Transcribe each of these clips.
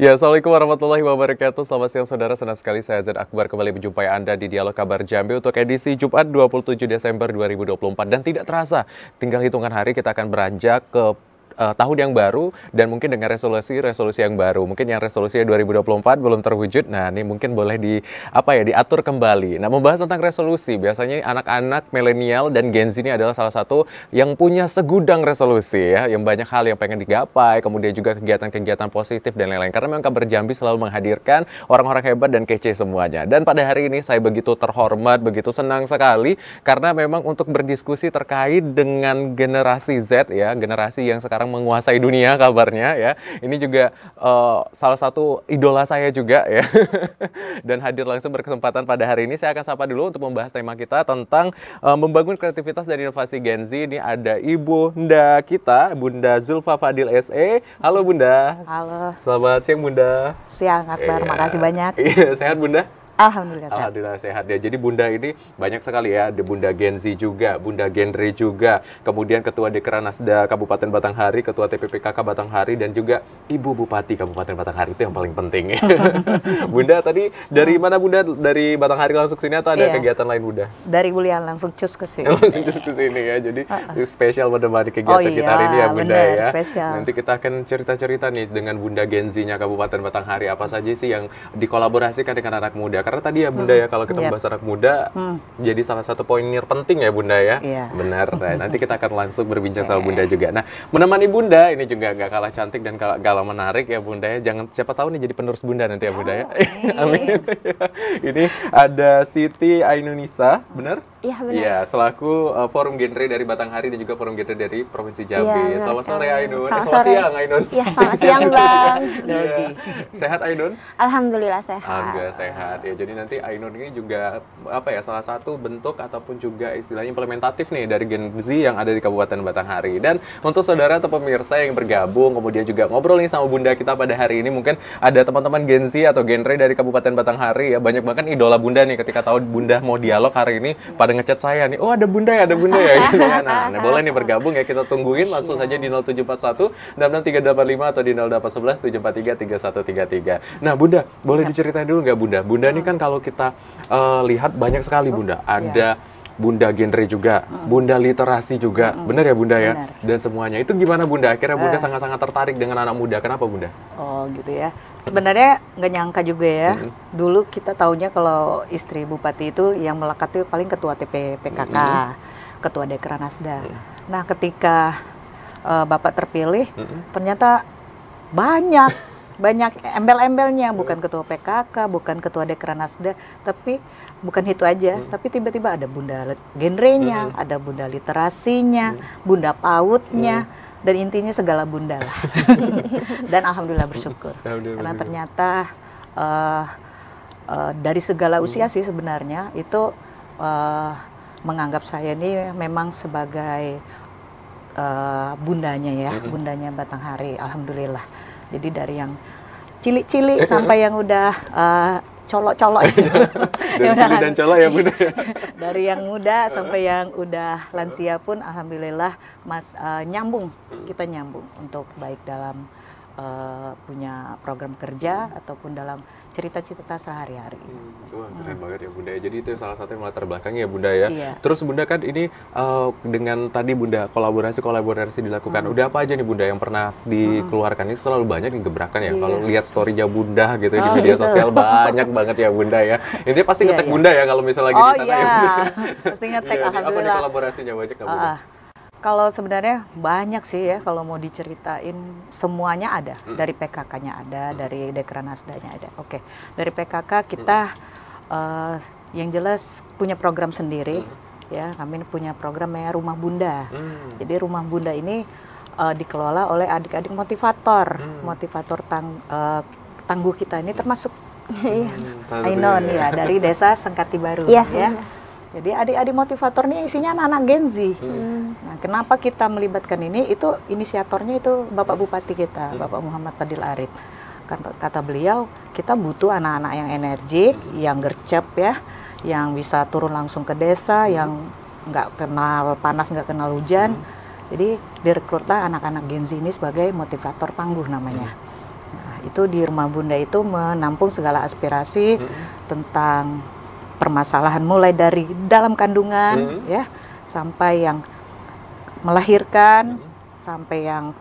Ya, Assalamualaikum warahmatullahi wabarakatuh. Selamat siang saudara, senang sekali saya Zaid Akbar kembali menjumpai Anda di Dialog Kabar Jambi untuk edisi Jumat 27 Desember 2024. Dan tidak terasa, tinggal hitungan hari kita akan beranjak ke tahun yang baru dan mungkin dengan resolusi yang baru. Mungkin yang resolusi 2024 belum terwujud. Nah, ini mungkin boleh diatur kembali. Nah, membahas tentang resolusi, biasanya anak-anak milenial dan Gen Z ini adalah salah satu yang punya segudang resolusi ya, yang banyak hal yang pengen digapai, kemudian juga kegiatan-kegiatan positif dan lain-lain. Karena memang Kabar Jambi selalu menghadirkan orang-orang hebat dan kece semuanya. Dan pada hari ini saya begitu terhormat, begitu senang sekali karena memang untuk berdiskusi terkait dengan generasi Z ya, generasi yang sekarang menguasai dunia kabarnya ya. Ini juga salah satu idola saya juga ya. Dan hadir langsung berkesempatan pada hari ini. Saya akan sapa dulu untuk membahas tema kita tentang membangun kreativitas dan inovasi Gen Z. Ini ada Ibunda kita, Bunda Zulfa Fadil SE. Halo Bunda. Halo. Selamat siang Bunda. Siang Akbar, makasih banyak. Iya, sehat Bunda? Alhamdulillah sehat. Alhamdulillah sehat ya. Jadi Bunda ini banyak sekali ya. Ada Bunda Gen Z juga, Bunda Genre juga. Kemudian Ketua Dekranasda Kabupaten Batanghari, Ketua TPPKK Batanghari, dan juga Ibu Bupati Kabupaten Batanghari. Itu yang paling penting ya. Bunda tadi dari mana Bunda? Dari Batanghari langsung sini atau ada kegiatan lain Bunda? Dari Bulian langsung cus ke sini. Langsung cus ke sini ya. Jadi spesial menemani kegiatan kita hari ini ya Bunda bener, ya. Spesial. Nanti kita akan cerita-cerita nih dengan Bunda Gen Z-nya Kabupaten Batanghari. Apa saja sih yang dikolaborasikan dengan anak muda? Karena tadi ya Bunda ya, kalau kita membahas anak muda jadi salah satu poinir penting ya Bunda ya. Benar. Nah, nanti kita akan langsung berbincang sama Bunda juga. Nah, menemani Bunda ini juga nggak kalah cantik dan kalah menarik ya Bunda ya. Jangan, siapa tahu nih jadi penerus Bunda nanti ya Bunda ya. Amin. Ini ada Siti Ainunisa, benar? Iya benar. Iya, selaku Forum Genre dari Batanghari dan juga Forum Genre dari Provinsi Jambi. Iya, Selamat sore Ainun. Selamat siang Ainun. Iya, selamat siang Bang. Iya. Sehat Ainun? Alhamdulillah sehat. Alhamdulillah sehat ya. Jadi nanti Ainun ini juga salah satu bentuk ataupun juga istilahnya implementatif nih dari Gen Z yang ada di Kabupaten Batanghari. Dan untuk saudara atau pemirsa yang bergabung kemudian juga ngobrol nih sama Bunda kita pada hari ini, mungkin ada teman-teman Gen Z atau Genre dari Kabupaten Batanghari ya, banyak banget idola Bunda nih ketika tahu Bunda mau dialog hari ini pada ngechat saya nih, oh ada Bunda ya gitu ya. Nah, boleh nih bergabung ya, kita tungguin langsung saja di 0741 385 atau di 0811 743 3133. Nah Bunda, boleh diceritain dulu nggak Bunda? Bunda ini kan kalau kita lihat banyak sekali Bunda, ada Bunda Genre juga, Bunda Literasi juga, benar ya Bunda ya? Benar. Dan semuanya itu gimana Bunda? Akhirnya Bunda sangat-sangat tertarik dengan anak muda, kenapa Bunda? Oh gitu ya. Sebenarnya nggak nyangka juga ya. Dulu kita taunya kalau istri Bupati itu yang melekat itu paling Ketua TPPKK, Ketua Dekranasda. Nah ketika Bapak terpilih, ternyata banyak embel-embelnya, bukan Ketua PKK, bukan Ketua Dekranasda, tapi bukan itu aja, tapi tiba-tiba ada Bunda Genrenya, ada Bunda Literasinya, Bunda PAUD-nya, dan intinya segala Bunda lah. Dan alhamdulillah bersyukur, karena ternyata dari segala usia sih sebenarnya itu menganggap saya ini memang sebagai bundanya ya, bundanya Batanghari, alhamdulillah. Jadi dari yang cilik-cilik sampai yang udah colok-colok itu. Dari cilik dan colok ya Bunda. Dari yang muda sampai yang udah lansia pun alhamdulillah nyambung. Kita nyambung untuk baik dalam punya program kerja ataupun dalam cerita-cerita sehari-hari. Wah, keren banget ya Bunda. Jadi itu salah satu yang melatar belakangnya ya Bunda ya. Iya. Terus Bunda kan ini dengan tadi Bunda kolaborasi dilakukan. Udah apa aja nih Bunda yang pernah dikeluarkan? Ini selalu banyak yang gebrakan ya. Kalau lihat story-nya Bunda gitu di media sosial banyak banget ya Bunda ya. Intinya pasti ngetek Bunda ya kalau misalnya lagi di sana ya Bunda. Pasti ngetek, Apa alhamdulillah. nih kolaborasinya banyak nggak Bunda? Kalau sebenarnya banyak sih ya, kalau mau diceritain semuanya ada. Dari PKK-nya ada, dari Dekranasdanya ada. Oke, dari PKK kita yang jelas punya program sendiri. Ya, kami punya program namanya Rumah Bunda. Jadi Rumah Bunda ini dikelola oleh adik-adik motivator. Motivator tangguh kita ini termasuk Ainun ya, dari Desa Sengkati Baru ya. Jadi adik-adik motivator ini isinya anak-anak Gen Z. Nah, kenapa kita melibatkan ini? Itu inisiatornya itu Bapak Bupati kita, Bapak Muhammad Fadil Arif. Kata beliau, kita butuh anak-anak yang energik, yang gercep ya, yang bisa turun langsung ke desa, yang nggak kenal panas, nggak kenal hujan. Jadi direkrutlah anak-anak Gen Z ini sebagai motivator tangguh namanya. Nah, Itu di Rumah Bunda itu menampung segala aspirasi tentang permasalahan mulai dari dalam kandungan ya sampai yang melahirkan sampai yang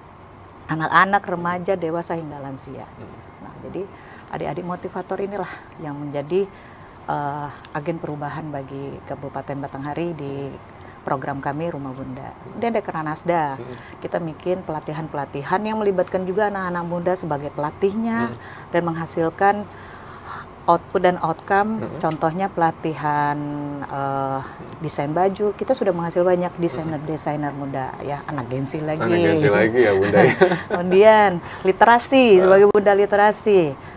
anak-anak, remaja, dewasa hingga lansia. Nah, jadi adik-adik motivator inilah yang menjadi agen perubahan bagi Kabupaten Batanghari di program kami Rumah Bunda. Kemudian Dekranasda, kita bikin pelatihan-pelatihan yang melibatkan juga anak-anak muda sebagai pelatihnya dan menghasilkan output dan outcome. Contohnya pelatihan desain baju, kita sudah menghasilkan banyak desainer-desainer muda ya, anak Gensi lagi. Anak Gensi lagi ya Bunda ya. Kemudian literasi sebagai Bunda literasi.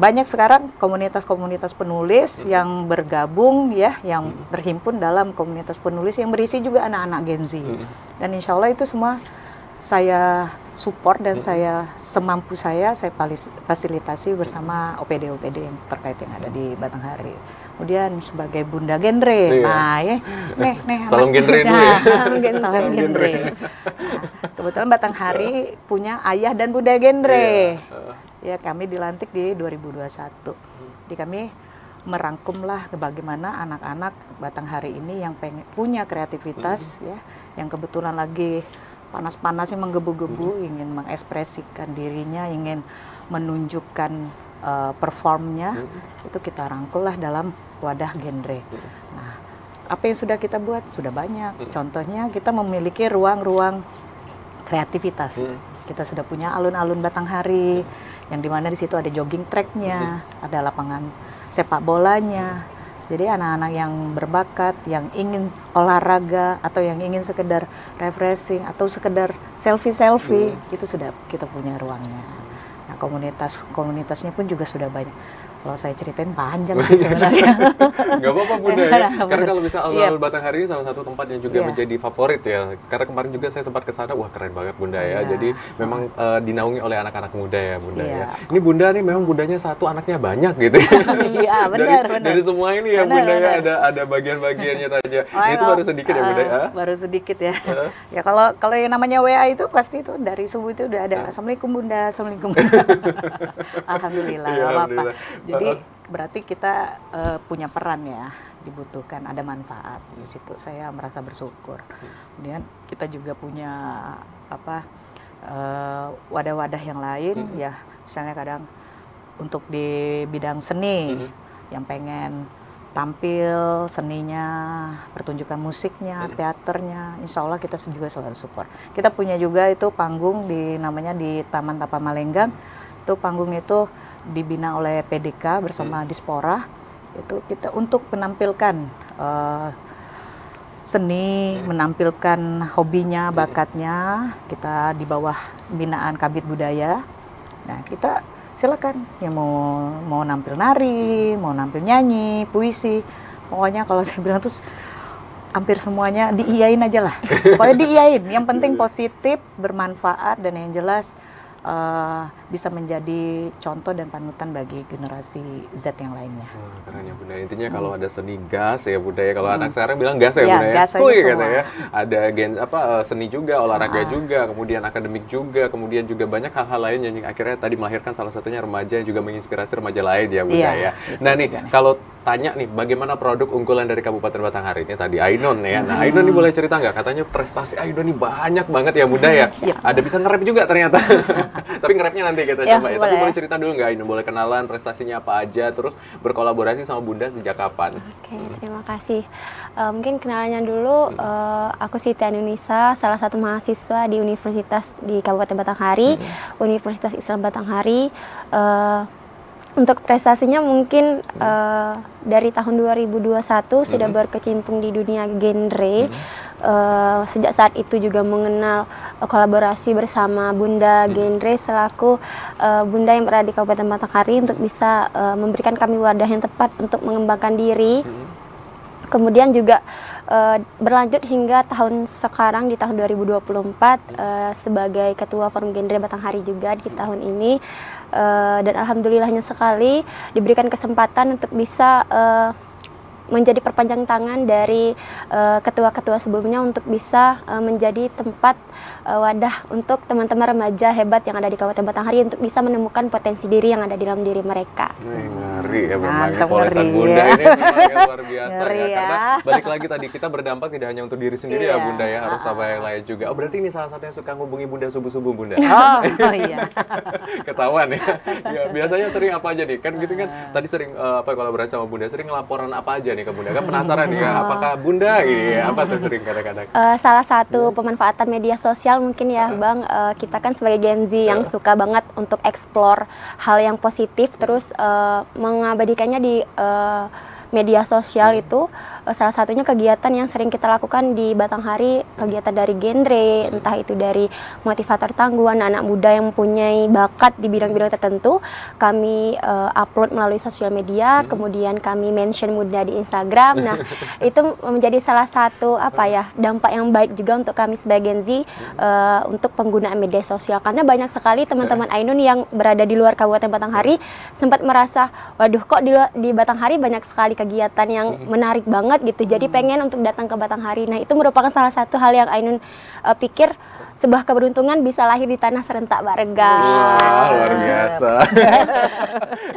Banyak sekarang komunitas-komunitas penulis yang bergabung ya, yang terhimpun dalam komunitas penulis yang berisi juga anak-anak Gen Z. Dan insya Allah itu semua saya support dan saya semampu saya fasilitasi bersama OPD-OPD yang terkait yang ada di Batanghari. Kemudian sebagai Bunda Genre, nah ya, salam genre dulu ya. Salam genre. Nah, kebetulan Batanghari punya ayah dan Bunda Genre. Ya, kami dilantik di 2021. Jadi kami merangkumlah bagaimana anak-anak Batanghari ini yang punya kreativitas ya, yang kebetulan lagi panas-panasnya menggebu-gebu, ingin mengekspresikan dirinya, ingin menunjukkan performnya, itu kita rangkullah dalam wadah genre. Nah, apa yang sudah kita buat? Sudah banyak. Contohnya kita memiliki ruang-ruang kreativitas. Kita sudah punya alun-alun Batanghari, yang dimana di situ ada jogging tracknya, ada lapangan sepak bolanya. Jadi anak-anak yang berbakat, yang ingin olahraga atau yang ingin sekedar refreshing atau sekedar selfie-selfie, itu sudah kita punya ruangnya. Nah, komunitasnya pun juga sudah banyak. Kalau saya ceritain panjang sih sebenarnya. Nggak apa-apa Bunda ya. Karena kalau misalnya alun-alun Batanghari ini salah satu tempat yang juga menjadi favorit ya. Karena kemarin juga saya sempat ke sana, wah keren banget Bunda ya. Jadi memang dinaungi oleh anak-anak muda ya Bunda ya. Ini Bunda nih memang Bundanya satu, anaknya banyak gitu ya. Iya, benar. Dari semua ini ya Bunda ya, ada bagian-bagiannya saja. Itu baru sedikit ya Bunda ya. Baru sedikit ya. Ya kalau yang namanya WA itu pasti itu dari subuh itu udah ada. Assalamualaikum Bunda, Assalamualaikum Bunda. Alhamdulillah, nggak apa-apa. Jadi berarti kita punya peran ya, dibutuhkan, ada manfaat di situ. Saya merasa bersyukur. Kemudian kita juga punya wadah-wadah yang lain ya, misalnya kadang untuk di bidang seni yang pengen tampil seninya, pertunjukan musiknya, teaternya, insya Allah kita juga selalu support. Kita punya juga itu panggung namanya di Taman Tapa Malenggang. Itu panggung itu dibina oleh PDK bersama Dispora. Itu kita untuk menampilkan seni, menampilkan hobinya, bakatnya, kita di bawah binaan Kabid Budaya. Nah, kita silakan yang mau nampil nari, mau nampil nyanyi, puisi. Pokoknya kalau saya bilang tuh hampir semuanya diiyain aja lah. Pokoknya diiyain. Yang penting positif, bermanfaat, dan yang jelas bisa menjadi contoh dan panutan bagi generasi Z yang lainnya. Keren ya Bunda. Intinya kalau ada seni gas ya Bunda ya. Kalau anak sekarang bilang gas ya Bunda ya. Gas aja semua. Ya. Ada seni juga, olahraga juga, kemudian akademik juga, kemudian juga banyak hal-hal lain yang akhirnya tadi melahirkan salah satunya remaja yang juga menginspirasi remaja lain ya Bunda ya. Nah nih kalau tanya nih bagaimana produk unggulan dari Kabupaten Batanghari ini tadi Ainon ya. Nah Ainon ini boleh cerita nggak? Katanya prestasi Ainon ini banyak banget ya Bunda ya. Ada bisa nge-rap juga ternyata. Tapi nge-rapnya nanti kita coba ya. Tapi boleh cerita dulu nggak Ainon? Boleh kenalan prestasinya apa aja, terus berkolaborasi sama Bunda sejak kapan? Oke, terima kasih. Mungkin kenalannya dulu, aku Siti Anunisa, salah satu mahasiswa di Universitas di Kabupaten Batanghari, Universitas Islam Batanghari. Untuk prestasinya mungkin dari tahun 2021 sudah berkecimpung di dunia genre. Sejak saat itu juga mengenal kolaborasi bersama Bunda Genre selaku Bunda yang berada di Kabupaten Batanghari untuk bisa memberikan kami wadah yang tepat untuk mengembangkan diri. Kemudian juga berlanjut hingga tahun sekarang di tahun 2024 sebagai Ketua Forum Genre Batanghari juga di tahun ini. Dan alhamdulillahnya sekali diberikan kesempatan untuk bisa menjadi perpanjang tangan dari ketua-ketua sebelumnya untuk bisa menjadi tempat wadah untuk teman-teman remaja hebat yang ada di Kabupaten Batanghari untuk bisa menemukan potensi diri yang ada di dalam diri mereka. Ngeri ya memang Mantap, Polesan ngeri Bunda ya. ini memang yang luar biasa Ngeri ya. ya. Karena balik lagi tadi kita berdampak tidak hanya untuk diri sendiri ya Iya. Bunda ya, harus sama yang lain juga. Oh berarti ini salah satu yang suka ngubungi Bunda subuh-subuh Bunda. Oh iya. Ketahuan ya. Ya biasanya sering apa aja nih? Kan gitu kan tadi sering kolaborasi sama Bunda, sering laporan apa aja nih ke Bunda? Kan penasaran nih ya, apakah Bunda gitu ya, apa tuh sering kadang-kadang? Salah satu pemanfaatan media sosial mungkin ya Bang, kita kan sebagai Gen Z yang suka banget untuk explore hal yang positif, terus mengabadikannya di media sosial itu. Salah satunya kegiatan yang sering kita lakukan di Batanghari, kegiatan dari genre, entah itu dari motivator tangguh, anak-anak muda yang mempunyai bakat di bidang-bidang tertentu, kami upload melalui sosial media, kemudian kami mention Bunda di Instagram. Nah, itu menjadi salah satu dampak yang baik juga untuk kami sebagai Gen Z untuk penggunaan media sosial, karena banyak sekali teman-teman Ainun yang berada di luar Kabupaten Batanghari sempat merasa, waduh kok di Batanghari banyak sekali kegiatan yang menarik banget gitu, jadi pengen untuk datang ke Batanghari. Nah, itu merupakan salah satu hal yang Ainun pikir sebuah keberuntungan bisa lahir di tanah serentak Barga. Wah, luar biasa.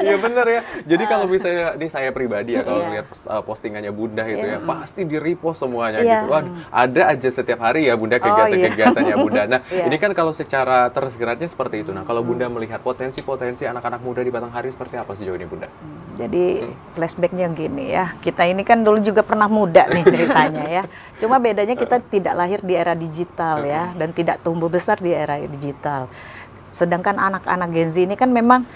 Iya bener ya. Jadi kalau misalnya ini saya pribadi ya, kalau lihat postingannya Bunda itu ya, pasti di repost semuanya gitu. Wah, ada aja setiap hari ya Bunda kegiatan-kegiatannya Bunda. Nah, ini kan kalau secara tersiratnya seperti itu. Nah, kalau Bunda melihat potensi-potensi anak-anak muda di Batanghari seperti apa sejauh ini Bunda? Jadi flashbacknya gini ya, kita ini kan dulu juga pernah muda nih ceritanya ya. Cuma bedanya kita tidak lahir di era digital ya, dan tidak tumbuh besar di era digital. Sedangkan anak-anak Gen Z ini kan memang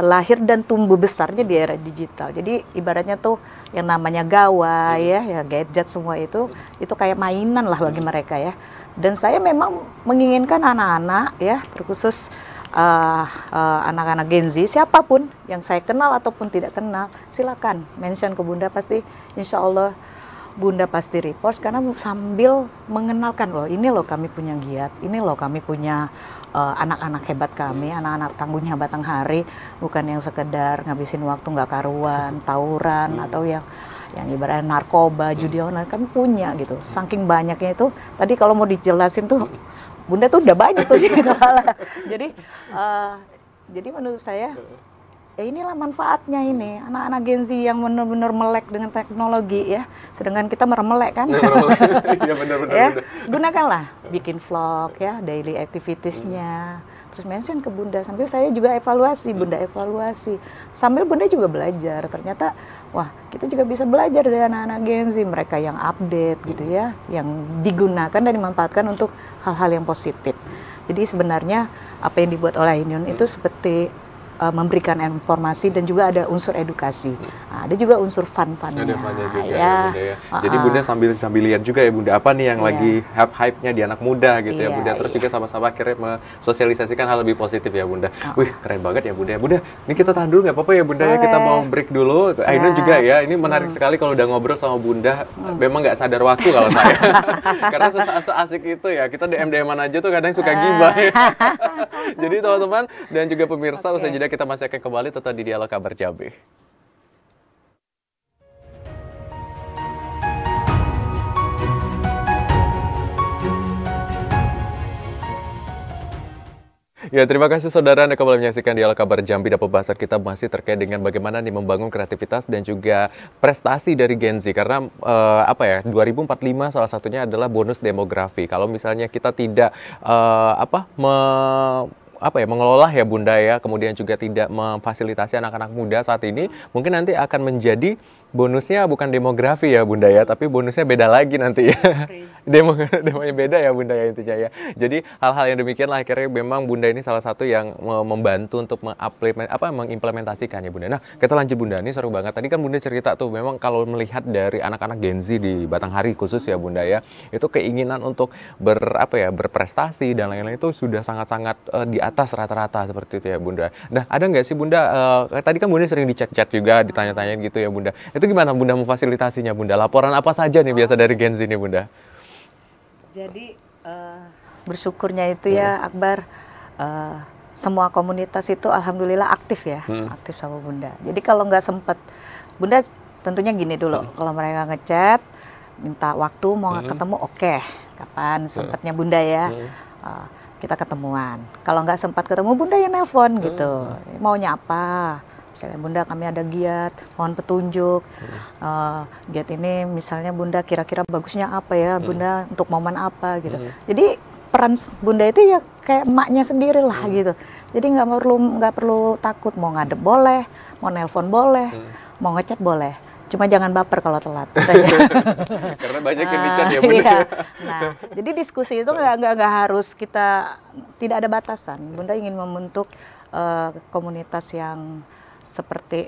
lahir dan tumbuh besarnya di era digital. Jadi ibaratnya tuh yang namanya gawai ya gadget semua itu kayak mainan lah bagi mereka ya. Dan saya memang menginginkan anak-anak ya, terkhusus anak-anak Gen Z, siapapun yang saya kenal ataupun tidak kenal, silakan mention ke Bunda, pasti insya Allah Bunda pasti repost, karena sambil mengenalkan loh, ini loh kami punya giat, ini loh kami punya anak-anak hebat kami, anak-anak tangguhnya Batanghari, bukan yang sekedar ngabisin waktu nggak karuan, tawuran atau yang ibaratnya narkoba, judi online, kami punya gitu. Saking banyaknya itu, tadi kalau mau dijelasin tuh Bunda tuh udah banyak tuh di kepala. Jadi menurut saya inilah manfaatnya ini anak-anak Gen Z yang benar-benar melek dengan teknologi ya, sedangkan kita meremelek kan. Iya benar-benar. Ya, gunakanlah bikin vlog ya, daily activitiesnya. Terus mention ke Bunda, sambil saya juga evaluasi, Bunda evaluasi. Sambil Bunda juga belajar. Ternyata wah, kita juga bisa belajar dari anak-anak Gen Z, mereka yang update gitu ya, yang digunakan dan dimanfaatkan untuk hal-hal yang positif. Jadi sebenarnya apa yang dibuat oleh Ainun itu seperti memberikan informasi dan juga ada unsur edukasi. Nah, ada juga unsur fun-funnya. Ada funnya juga ya. ya Bunda ya. Jadi Bunda sambil lihat juga ya Bunda, apa nih yang lagi hype-nya di anak muda gitu ya Bunda. Terus juga sama-sama akhirnya mensosialisasikan hal lebih positif ya Bunda. Wih, keren banget ya Bunda. Bunda, ini kita tahan dulu nggak apa-apa ya Bunda ya, kita mau break dulu. Ainun juga ya, ini menarik sekali kalau udah ngobrol sama Bunda. Memang nggak sadar waktu kalau saya. Karena seasik itu ya, kita DM-an aja tuh kadang suka gibah ya. Jadi teman-teman dan juga pemirsa, usai jeda kita masih akan kembali tetap di Dialog Kabar Jambi. Ya, terima kasih saudara Anda kembali menyaksikan Dialog Kabar Jambi, dan pembahasan kita masih terkait dengan bagaimana nih membangun kreativitas dan juga prestasi dari Gen Z. Karena 2045 salah satunya adalah bonus demografi. Kalau misalnya kita tidak mengelola ya Bunda ya, kemudian juga tidak memfasilitasi anak-anak muda saat ini, mungkin nanti akan menjadi bonusnya bukan demografi ya Bunda ya, tapi bonusnya beda lagi nanti ya. Demonya beda ya Bunda ya intinya ya. Jadi hal-hal yang demikian lah akhirnya memang Bunda ini salah satu yang membantu untuk mengimplementasikan ya Bunda. Nah, kita lanjut Bunda, ini seru banget. Tadi kan Bunda cerita tuh memang kalau melihat dari anak-anak Gen Z di Batanghari khusus ya Bunda ya, itu keinginan untuk berprestasi dan lain-lain itu sudah sangat-sangat di atas rata-rata seperti itu ya Bunda. Nah, ada nggak sih Bunda, tadi kan Bunda sering di chat-chat juga, ditanya-tanyain gitu ya Bunda. Itu gimana Bunda memfasilitasinya Bunda? Laporan apa saja nih biasa dari Gen Z nih Bunda? Jadi bersyukurnya itu ya Akbar, semua komunitas itu alhamdulillah aktif ya, aktif sama Bunda. Jadi kalau nggak sempat, Bunda tentunya gini dulu, kalau mereka ngechat, minta waktu mau ketemu, oke, kapan sempatnya Bunda ya, kita ketemuan. Kalau nggak sempat ketemu, Bunda yang nelpon gitu, maunya apa? Misalnya Bunda kami ada giat, mohon petunjuk, giat ini misalnya Bunda kira-kira bagusnya apa ya, Bunda untuk momen apa gitu. Jadi peran Bunda itu ya kayak emaknya sendiri lah gitu. Jadi nggak perlu takut, mau ngadep boleh, mau nelpon boleh, mau ngechat boleh. Cuma jangan baper kalau telat. Karena banyak yang di-chat ya Bunda. Iya. Nah, jadi diskusi itu nggak harus kita, tidak ada batasan. Bunda ingin membentuk komunitas yang seperti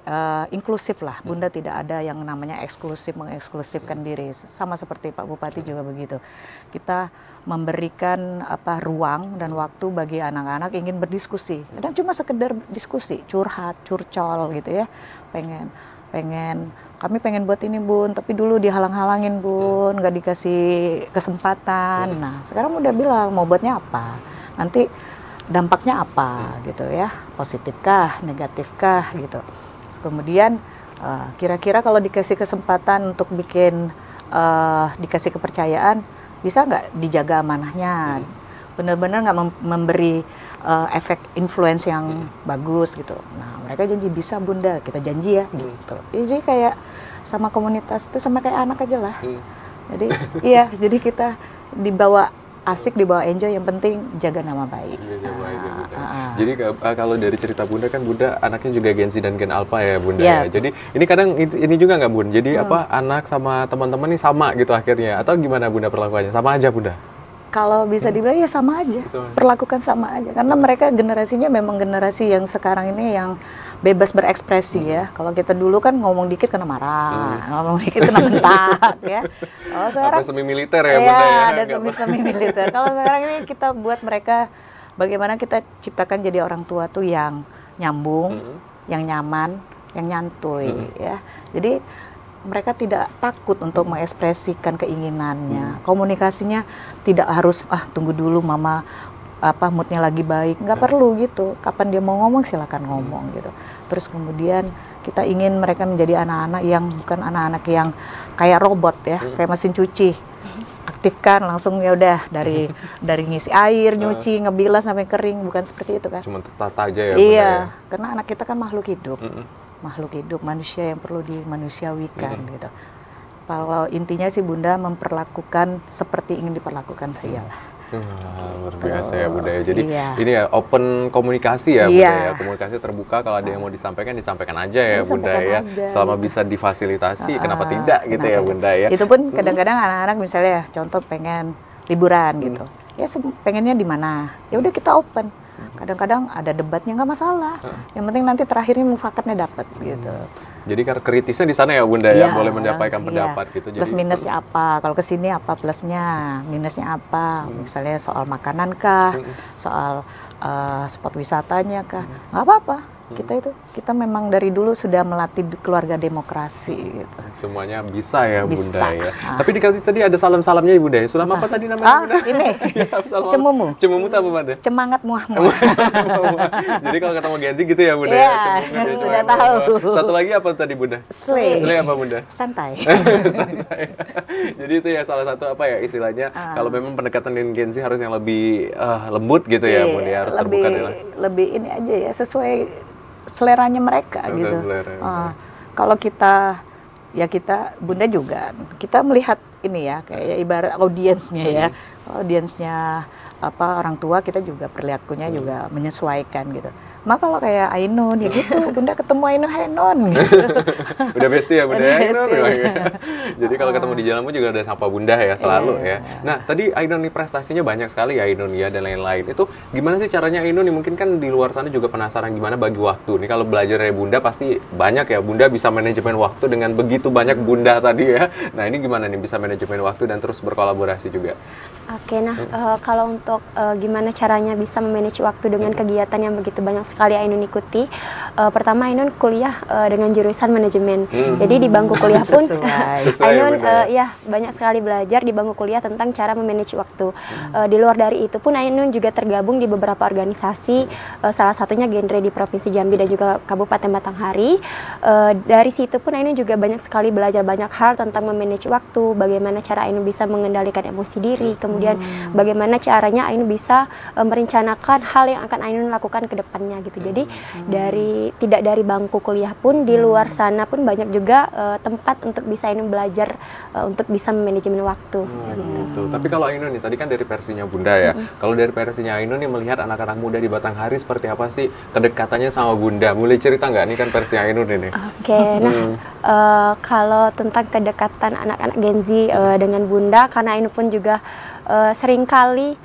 inklusif lah. Bunda tidak ada yang namanya eksklusif, mengeksklusifkan diri. Sama seperti Pak Bupati juga begitu. Kita memberikan ruang dan waktu bagi anak-anak ingin berdiskusi. Kadang cuma sekedar diskusi, curhat, curcol gitu ya. Kami pengen buat ini Bun, tapi dulu dihalang-halangin Bun, nggak dikasih kesempatan. Nah, sekarang udah bilang mau buatnya apa, nanti dampaknya apa gitu ya, positifkah, negatifkah gitu. Terus kemudian kira-kira kalau dikasih kesempatan untuk bikin, dikasih kepercayaan, bisa nggak dijaga amanahnya, benar-benar nggak memberi efek influence yang bagus gitu. Nah, mereka janji bisa Bunda, kita janji ya gitu. Jadi kayak sama komunitas itu sama kayak anak aja lah. Jadi iya, jadi kita dibawa asik, dibawa enjoy, yang penting jaga nama baik. Jadi kalau dari cerita Bunda kan Bunda anaknya juga Gen Z dan Gen Alpha ya Bunda ya. Jadi ini kadang ini juga nggak Bun? Jadi anak sama teman-teman ini sama gitu akhirnya, atau gimana Bunda perlakuannya? Sama aja Bunda? Kalau bisa dibilang ya sama aja, perlakukan sama aja. Karena mereka generasinya memang generasi yang sekarang ini yang bebas berekspresi ya. Kalau kita dulu kan ngomong dikit kena marah, ngomong dikit kena bentak ya. Kalau sekarang semi militer ya Bunda ya. Ada semi militer. Kalau sekarang ini kita buat mereka bagaimana kita ciptakan jadi orang tua tuh yang nyambung, yang nyaman, yang nyantui ya. Jadi mereka tidak takut untuk mengekspresikan keinginannya. Komunikasinya tidak harus tunggu dulu mama moodnya lagi baik, nggak perlu gitu. Kapan dia mau ngomong silakan ngomong gitu. Terus kemudian kita ingin mereka menjadi anak-anak yang bukan anak-anak yang kayak robot ya, kayak mesin cuci. Aktifkan langsung ya udah dari ngisi air, nyuci, ngebilas sampai kering, bukan seperti itu kan. Cuma tata aja ya Bunda. Iya, karena anak kita kan makhluk hidup. Makhluk hidup, manusia yang perlu dimanusiawikan gitu. Kalau intinya sih Bunda memperlakukan seperti ingin diperlakukan saya lah. Luar biasa ya Bunda ya. Jadi ini ya open komunikasi ya Bunda ya. Komunikasi terbuka, kalau ada yang mau disampaikan aja ya Bunda ya. Selama bisa difasilitasi, kenapa tidak gitu ya Bunda ya. Itu pun kadang-kadang anak-anak misalnya contoh pengen liburan gitu. Ya pengennya di mana? Ya udah kita open. Kadang-kadang ada debatnya nggak masalah. Yang penting nanti terakhirnya mufakatnya dapat gitu. Jadi karena kritisnya di sana ya Bunda ya, boleh menyampaikan pendapat gitu. Plus minusnya apa? Kalau kesini apa plusnya? Minusnya apa? Misalnya soal makanan kah? Soal spot wisatanya kah? Nggak apa-apa. Kita memang dari dulu sudah melatih keluarga demokrasi gitu. Semuanya bisa ya Bunda ya. Tapi tadi ada salam-salamnya ya Bunda ya. Salam apa tadi namanya Bunda? Ini. Cemumu. Cemumu itu apa Bunda? Semangat muah-muah. Jadi kalau ketemu Gen Z gitu ya Bunda ya? Cemumu, sudah tahu. Satu lagi apa tadi Bunda? Slay apa Bunda? Santai. Santai. Jadi itu ya salah satu istilahnya kalau memang pendekatan dengan Gen Z harus yang lebih lembut gitu ya Bunda ya, harus terbuka. Lebih ini aja ya, sesuai seleranya mereka gitu. Kalau kita Bunda juga kita melihat ini ya kayak ibarat audiensnya audiensnya orang tua, kita juga perilakunya juga menyesuaikan gitu. Maka kalau kayak Ainun ya gitu, Bunda ketemu Ainun, Ainun gitu. Udah bestie ya Bunda Ainun. Jadi kalau ketemu di jalanmu juga udah sapa Bunda ya selalu ya. Nah tadi Ainun nih prestasinya banyak sekali ya Ainun ya dan lain-lain. Itu gimana sih caranya Ainun nih? Mungkin kan di luar sana juga penasaran gimana bagi waktu. Nih kalau belajar dari Bunda pasti banyak ya. Bunda bisa manajemen waktu dengan begitu banyak Bunda tadi ya. Nah ini gimana nih bisa manajemen waktu dan terus berkolaborasi juga? Oke, nah kalau untuk gimana caranya bisa memanage waktu dengan kegiatan yang begitu banyak sekali Ainun ikuti, pertama Ainun kuliah dengan jurusan manajemen. Jadi di bangku kuliah pun Ainun ya banyak sekali belajar di bangku kuliah tentang cara memanage waktu. Di luar dari itu pun Ainun juga tergabung di beberapa organisasi, salah satunya Genre di Provinsi Jambi dan juga Kabupaten Batanghari. Dari situ pun Ainun juga banyak sekali belajar banyak hal tentang memanage waktu, bagaimana cara Ainun bisa mengendalikan emosi diri, kemudian bagaimana caranya Ainun bisa merencanakan hal yang akan Ainun lakukan ke depannya gitu. Jadi tidak dari bangku kuliah pun, di luar sana pun banyak juga tempat untuk bisa Ainun belajar untuk bisa manajemen waktu. Gitu. Tapi kalau Ainun nih, tadi kan dari versinya Bunda ya. Kalau dari versinya Ainun nih melihat anak-anak muda di Batanghari seperti apa sih kedekatannya sama Bunda? Mulai cerita nggak nih kan versi Ainun ini? Oke, kalau tentang kedekatan anak-anak Gen Z dengan Bunda, karena Ainun pun juga seringkali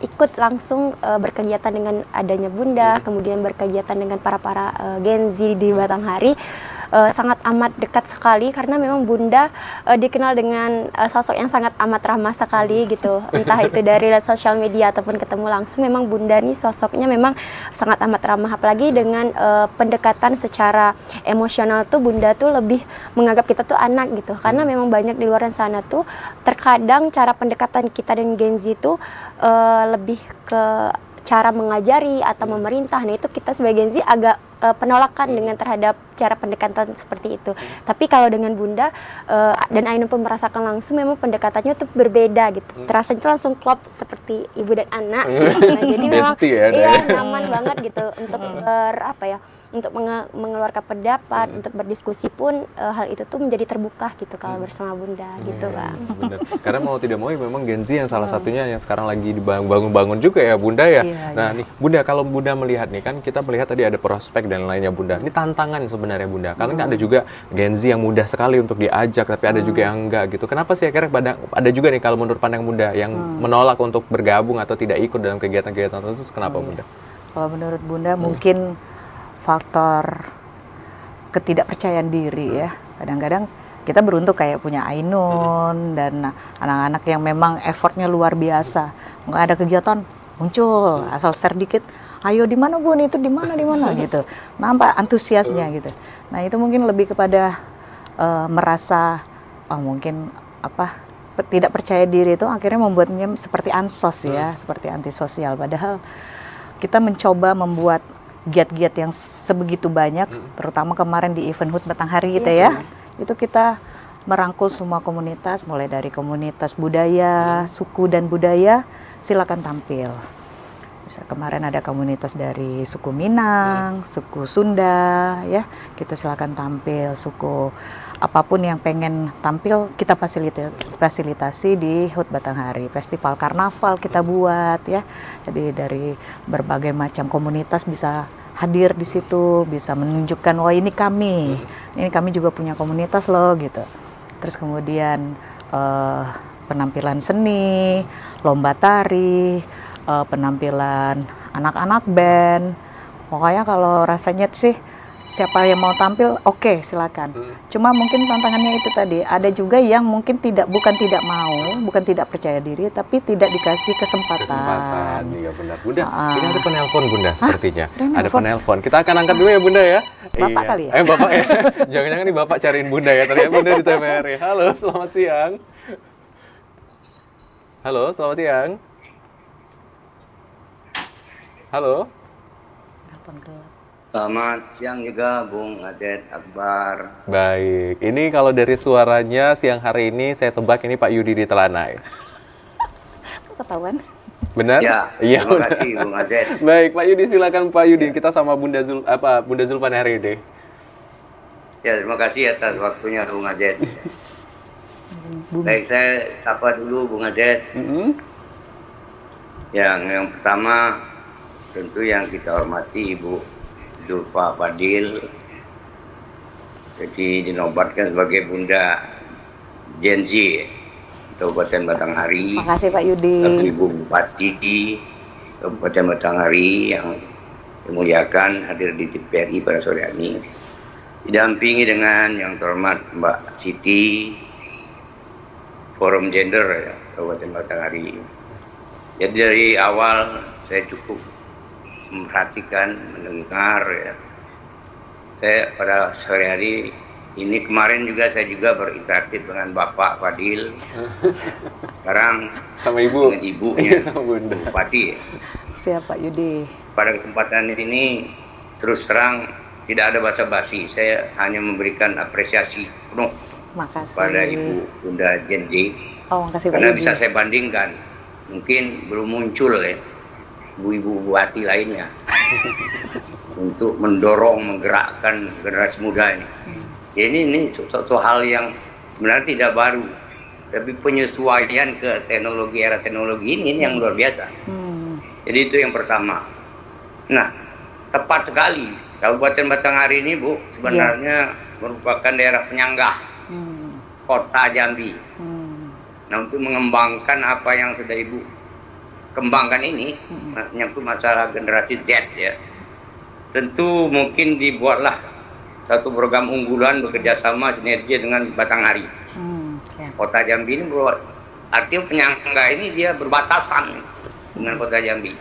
ikut langsung berkegiatan dengan adanya Bunda, kemudian berkegiatan dengan para Gen Z di Batanghari. Sangat amat dekat sekali karena memang Bunda dikenal dengan sosok yang sangat amat ramah sekali gitu, entah itu dari sosial media ataupun ketemu langsung. Memang Bunda nih sosoknya memang sangat amat ramah, apalagi dengan pendekatan secara emosional tuh Bunda tuh lebih menganggap kita tuh anak gitu, karena memang banyak di luar sana tuh terkadang cara pendekatan kita dengan Gen Z tuh lebih ke cara mengajari atau memerintah. Nah itu kita sebagai Gen Z agak penolakan dengan terhadap cara pendekatan seperti itu. Tapi kalau dengan Bunda dan Ainun pun merasakan langsung, memang pendekatannya tuh berbeda gitu. Terasa itu langsung klop seperti ibu dan anak. Nah, jadi memang iya nyaman banget gitu untuk untuk mengeluarkan pendapat, untuk berdiskusi pun hal itu tuh menjadi terbuka gitu kalau bersama Bunda gitu Bang. Bener. Karena mau tidak mau memang Gen Z yang salah satunya yang sekarang lagi dibangun-bangun juga ya Bunda ya. Nah nih Bunda, kalau Bunda melihat nih, kan kita melihat tadi ada prospek dan lainnya Bunda. Ini tantangan sebenarnya Bunda. Karena kan ada juga Gen Z yang mudah sekali untuk diajak, tapi ada juga yang enggak gitu. Kenapa sih akhirnya ada juga nih kalau menurut pandang Bunda yang menolak untuk bergabung atau tidak ikut dalam kegiatan-kegiatan tertentu, kenapa Bunda? Kalau menurut Bunda mungkin faktor ketidakpercayaan diri ya. Kadang-kadang kita beruntung kayak punya Ainun dan anak-anak yang memang effortnya luar biasa. Nggak ada kegiatan muncul, asal share dikit, ayo di mana Bun, itu di mana gitu. Nampak antusiasnya gitu. Nah itu mungkin lebih kepada merasa mungkin tidak percaya diri itu akhirnya membuatnya seperti ansos ya, seperti antisosial. Padahal kita mencoba membuat giat-giat yang sebegitu banyak, terutama kemarin di event HUT Batanghari gitu ya. Itu kita merangkul semua komunitas, mulai dari komunitas budaya, suku dan budaya, silakan tampil. Bisa kemarin ada komunitas dari suku Minang, suku Sunda, ya kita silakan tampil. Suku apapun yang pengen tampil kita fasilitasi di HUT Batanghari. Festival karnaval kita buat ya. Jadi dari berbagai macam komunitas bisa hadir di situ, bisa menunjukkan wah ini kami juga punya komunitas loh gitu. Terus kemudian penampilan seni, lomba tari, penampilan anak-anak band. Pokoknya kalau rasanya sih siapa yang mau tampil, oke, silakan. Cuma mungkin tantangannya itu tadi, ada juga yang mungkin bukan tidak percaya diri, tapi tidak dikasih kesempatan. Iya benar. Bunda, ini ada penelpon Bunda sepertinya. Ada penelpon. Kita akan angkat dulu ya Bunda ya. Bapak kali ya? Bapak ya. Jangan-jangan nih Bapak cariin Bunda ya. Ternyata Bunda di TVRI. Halo, selamat siang. Halo, selamat siang. Halo. Selamat siang juga Bung Adet Akbar. Baik, ini kalau dari suaranya siang hari ini saya tebak ini Pak Yudi di Telanai. Ketahuan? Benar? Ya, iya, terima kasih Bung Adet. Baik, Pak Yudi silakan Pak Yudi. Kita sama Bunda Zulfan hari ini. Ya, terima kasih atas waktunya Bung Adet. Baik, saya sapa dulu Bung Adet. Yang pertama tentu yang kita hormati Ibu Zulfa Fadil, jadi dinobatkan sebagai Bunda Gen Z Kabupaten Batanghari. Terima kasih Pak Yudi. Ibu Bupati Kabupaten Batanghari yang dimuliakan hadir di TVRI pada sore ini. Didampingi dengan yang terhormat Mbak Siti, Forum Gender ya, Kabupaten Batanghari. Jadi dari awal saya cukup memperhatikan, mendengar ya. Saya pada sore hari ini kemarin juga saya juga berinteraktif dengan Bapak Fadil. Sekarang sama Ibu. dengan ibunya, sama Bunda. Bupati. Siapa Yudi? Pada kesempatan ini terus terang tidak ada basa-basi. Saya hanya memberikan apresiasi penuh Makasih. pada Ibu Bunda Genji. Oh, makasih Pak Karena Yudi. bisa saya bandingkan, mungkin belum muncul ya ibu-ibu bupati lainnya untuk mendorong, menggerakkan generasi muda ini. Ini suatu hal yang sebenarnya tidak baru, tapi penyesuaian ke teknologi, era teknologi ini yang luar biasa. Jadi itu yang pertama. Nah, tepat sekali, Kabupaten Batanghari ini Bu sebenarnya merupakan daerah penyanggah kota Jambi. Nah, untuk mengembangkan apa yang sudah Ibu kembangkan ini, menyangkut masalah generasi Z ya, tentu mungkin dibuatlah satu program unggulan bekerjasama sinergi dengan Batanghari. Kota Jambi ini artinya penyangga ini dia berbatasan dengan kota Jambi,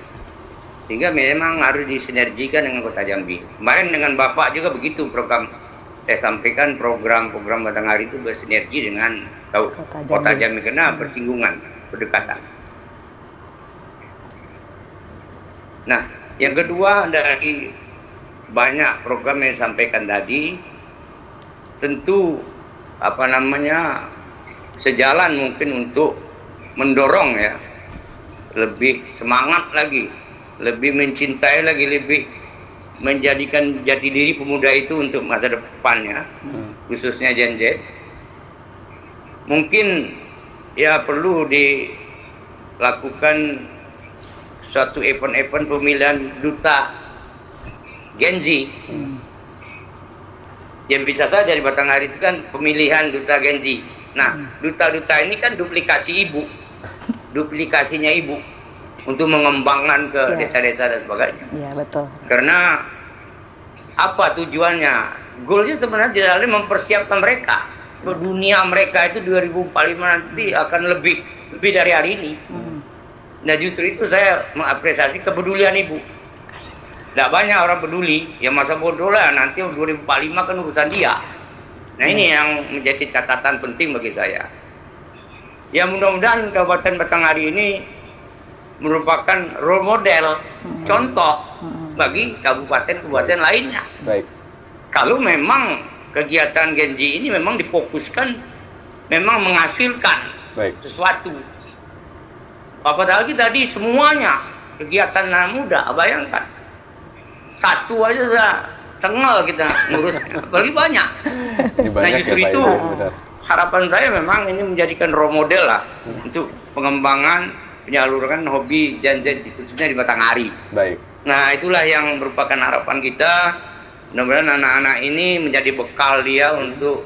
sehingga memang harus disinergikan dengan kota Jambi. Kemarin dengan Bapak juga begitu program. Saya sampaikan program-program Batanghari itu bersinergi dengan kota Jambi karena bersinggungan, berdekatan. Nah, yang kedua dari banyak program yang disampaikan tadi, tentu sejalan mungkin untuk mendorong ya, lebih semangat lagi, lebih mencintai lagi, lebih menjadikan jati diri pemuda itu untuk masa depannya, khususnya Gen Z. Mungkin ya perlu dilakukan suatu event-event pemilihan duta Gen Z. Yang bisa saja di Batanghari itu kan pemilihan duta Gen Z. Nah, duta-duta ini kan duplikasinya ibu untuk mengembangkan ke desa-desa dan sebagainya. Iya, betul. Karena apa tujuannya? Goalnya sebenarnya tidak lain mempersiapkan mereka ke dunia mereka itu 2045 nanti akan lebih dari hari ini. Nah, justru itu saya mengapresiasi kepedulian Ibu. Tidak banyak orang peduli, ya masa bodoh lah, nanti 2045 kan urusan dia. Nah, ini yang menjadi catatan penting bagi saya. Ya, mudah-mudahan Kabupaten Batanghari ini merupakan role model, contoh bagi kabupaten-kabupaten lainnya. Baik. Kalau memang kegiatan Gen Z ini memang difokuskan, memang menghasilkan sesuatu. Apalagi tadi semuanya kegiatan anak muda, bayangkan satu aja sudah cengal kita ngurus, apalagi banyak. Nah, justru itu harapan saya memang ini menjadikan role model lah untuk pengembangan penyaluran hobi Gen Z khususnya di Batanghari. Baik. Nah, itulah yang merupakan harapan kita. Mudah-mudahan anak-anak ini menjadi bekal dia untuk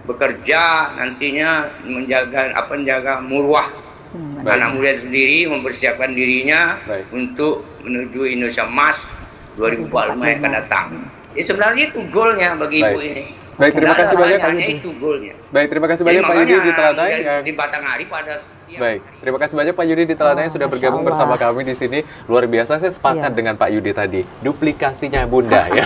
bekerja nantinya, menjaga muruah anak muda sendiri, mempersiapkan dirinya untuk menuju Indonesia Emas 2045 yang akan datang. Ya, sebenarnya itu goalnya bagi Ibu ini. Baik, terima kasih banyak Pak Yudi. Itu goalnya. Baik, terima kasih banyak Pak Yudi di Telanai. Di Batanghari pada Baik, terima kasih banyak Pak Yudi di Telanai sudah bergabung bersama kami di sini. Luar biasa, saya sepakat dengan Pak Yudi tadi. Duplikasinya Bunda ya.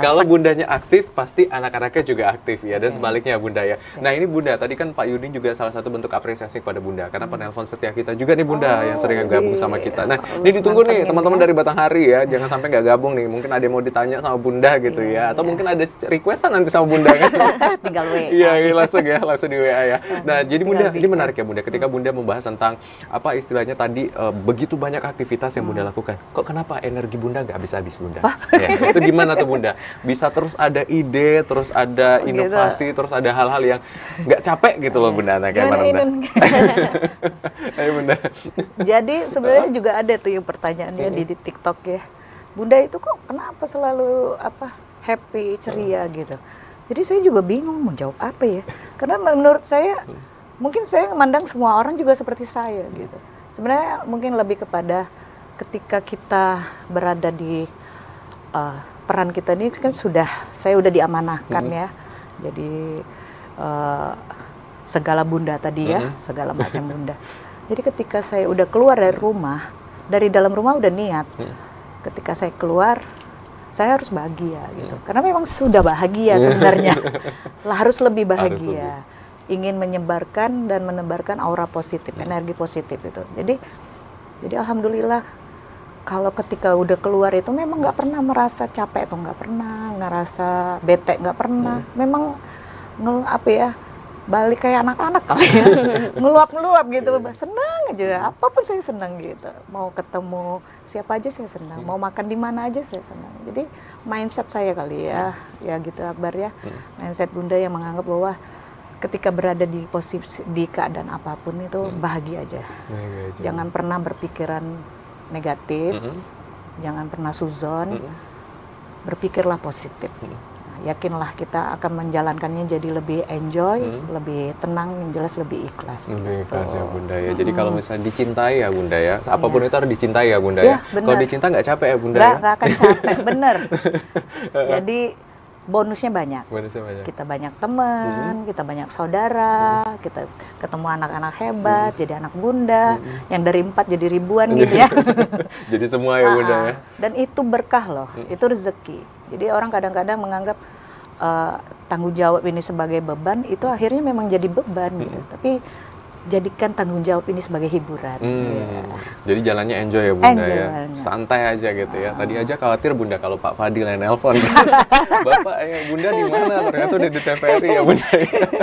Kalau bundanya aktif, pasti anak-anaknya juga aktif ya. Dan sebaliknya Bunda ya. Nah, ini Bunda, tadi kan Pak Yudi juga salah satu bentuk apresiasi kepada Bunda. Karena penelpon setia kita juga nih Bunda yang sering gabung sama kita. Nah, ini ditunggu nih teman-teman dari Batanghari ya. Jangan sampai nggak gabung nih. Mungkin ada yang mau ditanya sama Bunda gitu ya. Atau mungkin ada requestan nanti sama Bunda kan. Tinggal WA. Iya, langsung di WA ya. Nah, jadi Bunda, ini menarik ya Bunda. Ketika Bunda membahas tentang apa istilahnya tadi begitu banyak aktivitas yang Bunda lakukan. Kok kenapa energi Bunda nggak habis-habis Bunda? Ya, itu gimana tuh Bunda? Bisa terus ada ide, terus ada inovasi, terus ada hal-hal yang nggak capek gitu loh Bunda. Nah, kayak mana Bunda? Ayo Bunda. Jadi sebenarnya juga ada tuh yang pertanyaannya di TikTok ya. Bunda itu kok kenapa selalu happy, ceria gitu. Jadi saya juga bingung mau jawab apa ya. Karena menurut saya mungkin saya memandang semua orang juga seperti saya gitu. Sebenarnya mungkin lebih kepada ketika kita berada di peran kita ini kan saya udah diamanahkan ya. Jadi segala bunda tadi ya, segala macam bunda. Jadi ketika saya udah keluar dari rumah, dari dalam rumah udah niat, ketika saya keluar, saya harus bahagia gitu. Karena memang sudah bahagia sebenarnya, lah harus lebih bahagia. Ingin menyebarkan dan menebarkan aura positif, energi positif itu. Jadi alhamdulillah kalau ketika udah keluar itu memang nggak pernah merasa capek atau nggak pernah ngerasa bete, nggak pernah. Memang balik kayak anak-anak kali ya, ngeluap-ngeluap gitu, senang aja, apapun saya senang gitu. Mau ketemu siapa aja saya senang, mau makan di mana aja saya senang. Jadi mindset saya kali ya gitu Akbar ya, mindset Bunda yang menganggap bahwa ketika berada di posisi di keadaan apapun itu bahagia aja. Jangan pernah berpikiran negatif, jangan pernah suzon, berpikirlah positif. Yakinlah kita akan menjalankannya jadi lebih enjoy, lebih tenang, yang jelas lebih ikhlas. Lebih ikhlas ya Bunda ya. Jadi kalau misalnya dicintai ya Bunda ya, apapun itu harus dicintai ya Bunda ya. Kalau dicinta nggak capek ya Bunda ya? Nggak akan capek, bener. Jadi bonusnya banyak. Kita banyak teman, kita banyak saudara, kita ketemu anak-anak hebat, jadi anak Bunda, yang dari 4 jadi ribuan gitu ya. Jadi semua ya Bunda ya. Dan itu berkah loh, itu rezeki. Jadi orang kadang-kadang menganggap tanggung jawab ini sebagai beban, itu akhirnya memang jadi beban gitu. Tapi jadikan tanggung jawab ini sebagai hiburan. Jadi jalannya enjoy ya Bunda ya, santai aja gitu ya. Tadi aja khawatir Bunda kalau Pak Fadil yang nelpon. Bapak Bunda di mana? Ternyata udah di TVRI ya Bunda.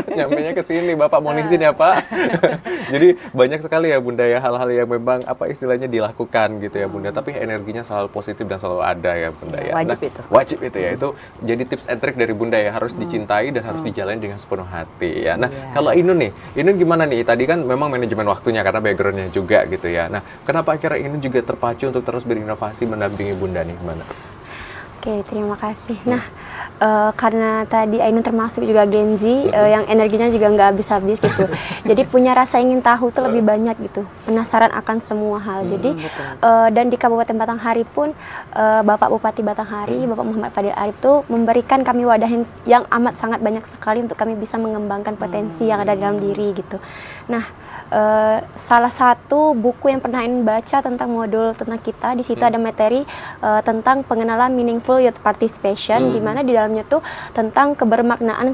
Nyampenya ke sini, Bapak mau izin ya Pak. Jadi banyak sekali ya Bunda ya hal-hal yang memang apa istilahnya dilakukan gitu ya Bunda. Tapi energinya selalu positif dan selalu ada ya Bunda ya. Wajib itu. Wajib itu ya. Itu jadi tips and trick dari Bunda ya, harus dicintai dan harus dijalani dengan sepenuh hati ya. Nah kalau Inun nih, Inun gimana nih? Tadi kan memang manajemen waktunya karena backgroundnya juga gitu ya. Nah, kenapa akhirnya ini juga terpacu untuk terus berinovasi mendampingi Bunda nih gimana? Oke, terima kasih. Nah, karena tadi Ainun termasuk juga Gen Z yang energinya juga nggak habis-habis gitu. Jadi punya rasa ingin tahu tuh lebih banyak gitu, penasaran akan semua hal. Jadi dan di Kabupaten Batanghari pun Bapak Bupati Batanghari, Bapak Muhammad Fadil Arif tuh memberikan kami wadah yang amat sangat banyak sekali untuk kami bisa mengembangkan potensi yang ada dalam diri gitu. Nah, salah satu buku yang pernah Ainun baca tentang modul tentang kita, di situ ada materi tentang pengenalan meaningful youth participation, di mana di dalamnya tuh tentang kebermaknaan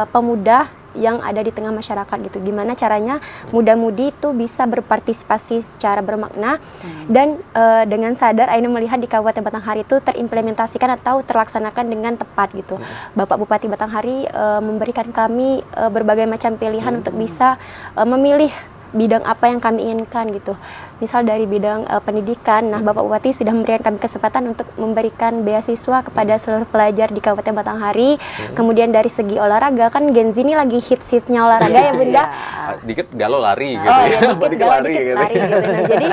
pemuda yang ada di tengah masyarakat gitu. Gimana caranya muda-mudi itu bisa berpartisipasi secara bermakna dan dengan sadar Ainun melihat di Kabupaten Batanghari itu terimplementasikan atau terlaksanakan dengan tepat gitu. Bapak Bupati Batanghari memberikan kami berbagai macam pilihan untuk bisa memilih bidang apa yang kami inginkan gitu. Misal dari bidang pendidikan, nah Bapak Bupati sudah memberikan kami kesempatan untuk memberikan beasiswa kepada seluruh pelajar di Kabupaten Batanghari. Kemudian dari segi olahraga, kan Gen Z ini lagi hits-hitsnya olahraga ya Bunda. Dikit galau lari gitu dikit lari gitu. Nah, jadi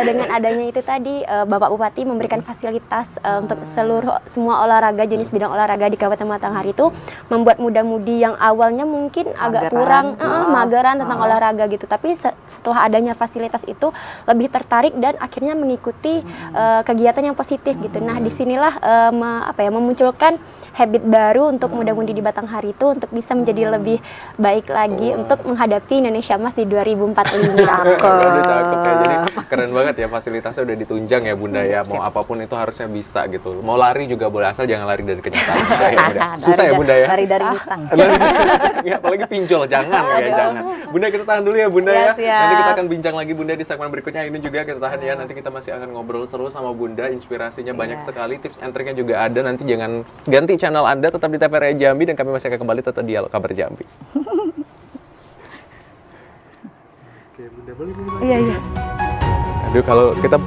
dengan adanya itu tadi Bapak Bupati memberikan fasilitas untuk semua olahraga, jenis bidang olahraga di Kabupaten Batanghari itu membuat muda-mudi yang awalnya mungkin agak kurang mageran tentang olahraga gitu. Tapi setelah adanya fasilitas itu lebih tertarik dan akhirnya mengikuti kegiatan yang positif gitu. Nah, disinilah memunculkan habit baru untuk muda-mudi di Batanghari itu untuk bisa menjadi lebih baik lagi untuk menghadapi Indonesia Emas di 2045. Udah cakep ya. Jadi keren banget ya, fasilitasnya udah ditunjang ya Bunda ya. Mau apapun itu harusnya bisa gitu. Mau lari juga boleh, asal jangan lari dari kenyataan. Susah ya Bunda ya. Lari dari hutang. Ya, apalagi pinjol, jangan. Bunda kita tahan dulu ya Bunda ya. Nanti kita akan bincang lagi Bunda di segmen berikutnya. Ini juga kita tahan ya. Nanti kita masih akan ngobrol seru sama Bunda. Inspirasinya banyak sekali, tips and triknya juga ada. Nanti jangan ganti channel Anda, tetap di TVRI Jambi dan kami masih akan kembali tetap di Dialog Kabar Jambi. Oke, Bunda boleh minum lagi? Iya. Aduh, kalau kita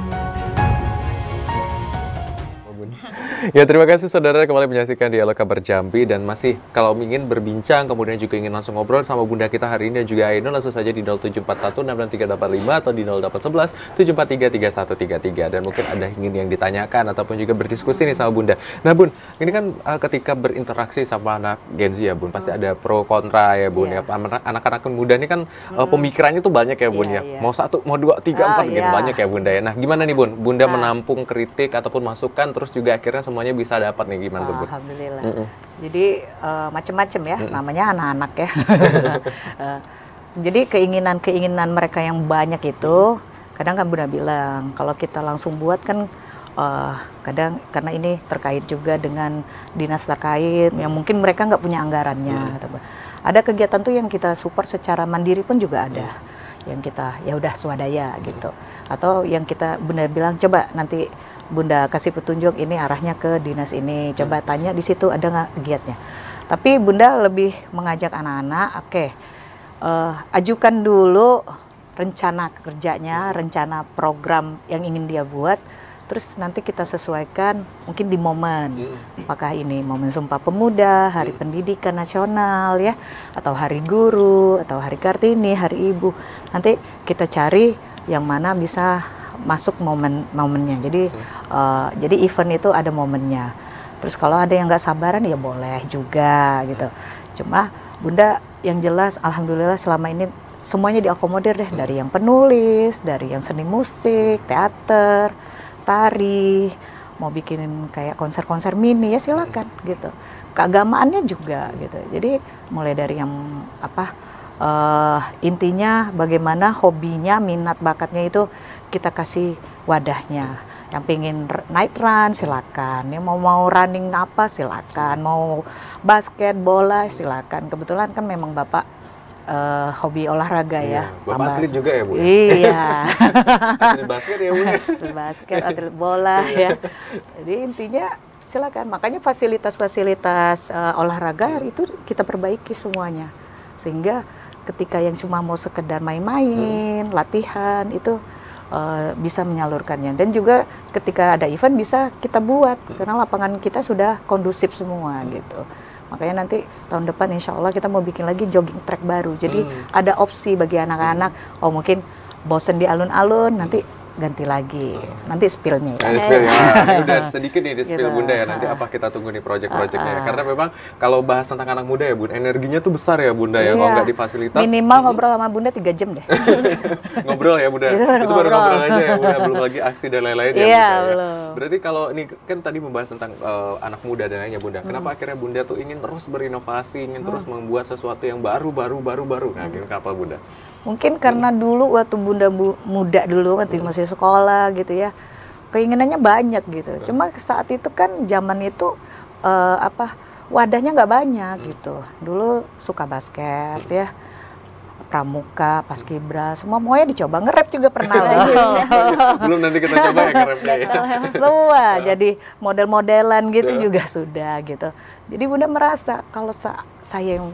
ya, terima kasih saudara kembali menyaksikan Dialog Kabar Jambi dan masih kalau ingin berbincang kemudian juga ingin langsung ngobrol sama Bunda kita hari ini dan juga Ainun, langsung saja di 0741 66385 atau di 0811 743 3133 dan mungkin ada yang ditanyakan ataupun juga berdiskusi nih sama Bunda. Nah Bun, ini kan ketika berinteraksi sama anak Gen Z ya Bun, pasti ada pro kontra ya Bun ya. Anak-anak muda ini kan pemikirannya tuh banyak ya Bun ya. Mau 1, mau 2, 3, 4 gitu banyak ya Bunda ya. Nah, gimana nih Bun? Bunda menampung kritik ataupun masukan terus juga akhirnya semuanya bisa dapat nih, gimana tuh, Bu? Alhamdulillah. Jadi macam-macam ya, namanya anak-anak ya. Jadi keinginan mereka yang banyak itu, kadang kan Bunda bilang, kalau kita langsung buat kan kadang karena ini terkait juga dengan dinas terkait, yang mungkin mereka nggak punya anggarannya. Ada kegiatan tuh yang kita support secara mandiri pun juga ada, yang kita ya udah swadaya gitu. Atau yang kita Bunda bilang, coba nanti Bunda kasih petunjuk ini arahnya ke dinas ini, coba tanya di situ ada nggak giatnya. Tapi Bunda lebih mengajak anak-anak, oke, ajukan dulu rencana kerjanya, rencana program yang ingin dia buat, terus nanti kita sesuaikan mungkin di momen, apakah ini momen Sumpah Pemuda, Hari Pendidikan Nasional ya, atau Hari Guru, atau Hari Kartini, Hari Ibu. Nanti kita cari yang mana bisa masuk momennya. Jadi event itu ada momennya. Terus kalau ada yang nggak sabaran ya boleh juga gitu. Cuma Bunda yang jelas alhamdulillah selama ini semuanya diakomodir deh, dari yang penulis, dari yang seni musik, teater, tari, mau bikin kayak konser-konser mini ya silakan gitu. Keagamaannya juga gitu. Jadi mulai dari yang intinya bagaimana hobinya, minat bakatnya itu kita kasih wadahnya. Yang pengen night run silakan, yang mau running apa silakan, mau basket bola silakan. Kebetulan kan memang Bapak hobi olahraga ya. Bapak atlet juga ya, Bu? Iya. Atlet basket ya, Bu? Atlet basket, atlet bola ya. Jadi intinya silakan. Makanya fasilitas-fasilitas olahraga itu kita perbaiki semuanya. Sehingga ketika yang cuma mau sekedar main-main, latihan itu bisa menyalurkannya. Dan juga ketika ada event bisa kita buat karena lapangan kita sudah kondusif semua gitu. Makanya nanti tahun depan insya Allah kita mau bikin lagi jogging track baru. Jadi ada opsi bagi anak-anak. Oh mungkin bosen di alun-alun, nanti ganti lagi. Nanti spill-nya ya. Spill ya. Ini udah sedikit nih di spill Gitu. Bunda ya. Nanti apa kita tunggu nih project-projectnya ya. Karena memang kalau bahas tentang anak muda ya Bun, energinya tuh besar ya Bunda ya. Kalau nggak difasilitas. Minimal ngobrol sama Bunda 3 jam deh. Ngobrol ya Bunda. Gitu, Itu baru ngobrol aja ya Bunda. Belum lagi aksi dan lain-lain ya Iya, Bunda ya. belum. Berarti kalau ini kan tadi membahas tentang anak muda dan lainnya Bunda. Kenapa akhirnya Bunda tuh ingin terus berinovasi, ingin terus membuat sesuatu yang baru. Nah, kenapa Bunda? Mungkin karena dulu waktu Bunda muda dulu waktu masih sekolah gitu ya, keinginannya banyak gitu. Cuma saat itu kan zaman itu wadahnya nggak banyak gitu. Dulu suka basket ya, pramuka, paskibra, semuanya dicoba. Nge-rap juga pernah loh. Belum, nanti kita coba ya nge-rapnya ya. Semua jadi model-modelan gitu juga sudah gitu. Jadi Bunda merasa kalau saya yang